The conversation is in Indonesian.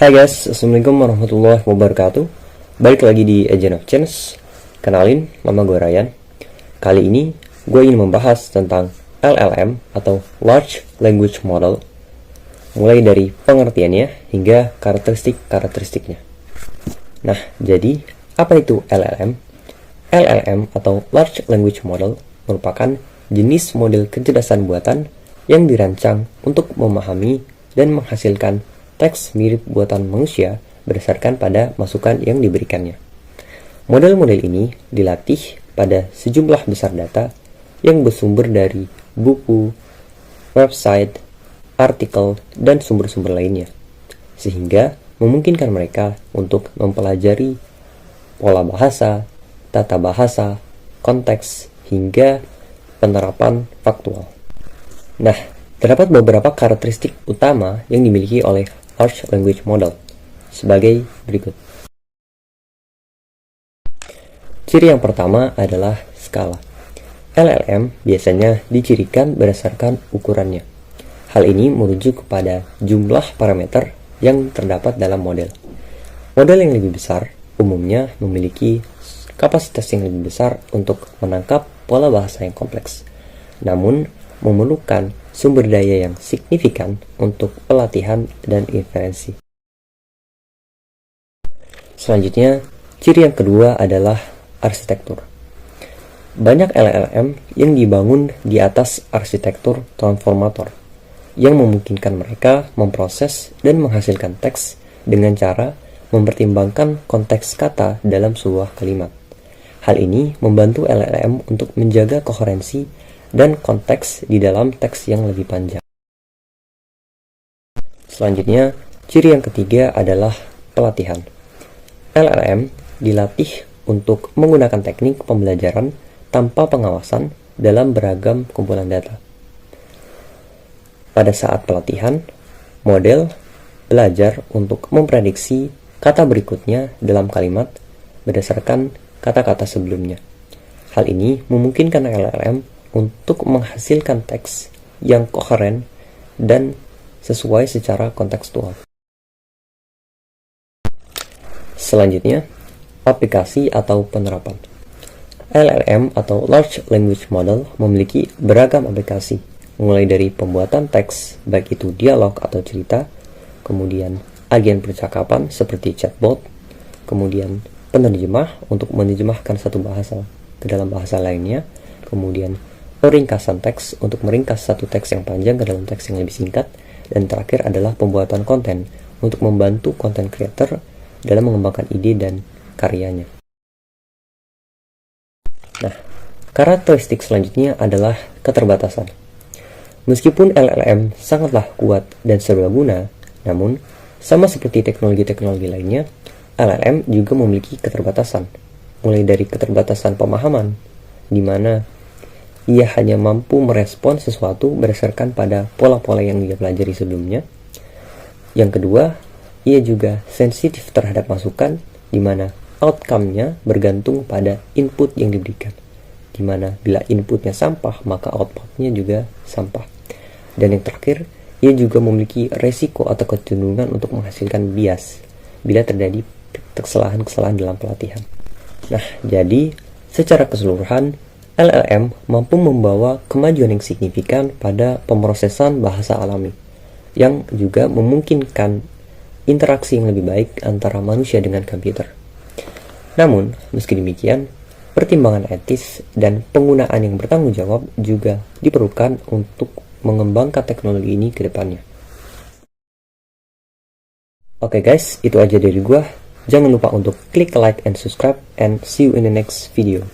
Hai guys, Assalamualaikum warahmatullahi wabarakatuh. Balik lagi di Agent of Change. Kenalin, nama gue Ryan. Kali ini gue ingin membahas tentang LLM atau Large Language Model, mulai dari pengertiannya hingga karakteristik-karakteristiknya. Nah, jadi apa itu LLM? LLM atau Large Language Model merupakan jenis model kecerdasan buatan yang dirancang untuk memahami dan menghasilkan teks mirip buatan manusia berdasarkan pada masukan yang diberikannya. Model-model ini dilatih pada sejumlah besar data yang bersumber dari buku, website, artikel, dan sumber-sumber lainnya, sehingga memungkinkan mereka untuk mempelajari pola bahasa, tata bahasa, konteks, hingga penerapan faktual. Nah, terdapat beberapa karakteristik utama yang dimiliki oleh Large Language Model sebagai berikut. Ciri yang pertama adalah skala. LLM biasanya dicirikan berdasarkan ukurannya. Hal ini merujuk kepada jumlah parameter yang terdapat dalam model. Model yang lebih besar umumnya memiliki kapasitas yang lebih besar untuk menangkap pola bahasa yang kompleks, namun memerlukan sumber daya yang signifikan untuk pelatihan dan inferensi. Selanjutnya, ciri yang kedua adalah arsitektur. Banyak LLM yang dibangun di atas arsitektur transformator, yang memungkinkan mereka memproses dan menghasilkan teks dengan cara mempertimbangkan konteks kata dalam sebuah kalimat. Hal ini membantu LLM untuk menjaga koherensi dan konteks di dalam teks yang lebih panjang. Selanjutnya, ciri yang ketiga adalah pelatihan. LLM dilatih untuk menggunakan teknik pembelajaran tanpa pengawasan dalam beragam kumpulan data. Pada saat pelatihan, model belajar untuk memprediksi kata berikutnya dalam kalimat berdasarkan kata-kata sebelumnya. Hal ini memungkinkan LLM untuk menghasilkan teks yang koheren dan sesuai secara kontekstual. Selanjutnya, aplikasi atau penerapan. LLM atau Large Language Model memiliki beragam aplikasi, mulai dari pembuatan teks, baik itu dialog atau cerita, kemudian agen percakapan seperti chatbot, kemudian penerjemah untuk menerjemahkan satu bahasa ke dalam bahasa lainnya, kemudian peringkasan teks untuk meringkas satu teks yang panjang ke dalam teks yang lebih singkat, dan terakhir adalah pembuatan konten untuk membantu content creator dalam mengembangkan ide dan karyanya. Nah, karakteristik selanjutnya adalah keterbatasan. Meskipun LLM sangatlah kuat dan serbaguna, namun sama seperti teknologi-teknologi lainnya, LLM juga memiliki keterbatasan, mulai dari keterbatasan pemahaman, di mana ia hanya mampu merespon sesuatu berdasarkan pada pola-pola yang dia pelajari sebelumnya. Yang kedua, ia juga sensitif terhadap masukan, di mana outcome-nya bergantung pada input yang diberikan, di mana bila inputnya sampah, maka output-nya juga sampah. Dan yang terakhir, ia juga memiliki resiko atau kecenderungan untuk menghasilkan bias bila terjadi kesalahan-kesalahan dalam pelatihan. Nah, jadi secara keseluruhan, LLM mampu membawa kemajuan yang signifikan pada pemrosesan bahasa alami, yang juga memungkinkan interaksi yang lebih baik antara manusia dengan komputer. Namun, meski demikian, pertimbangan etis dan penggunaan yang bertanggung jawab juga diperlukan untuk mengembangkan teknologi ini ke depannya. Oke guys, itu aja dari gua. Jangan lupa untuk klik like and subscribe, and see you in the next video.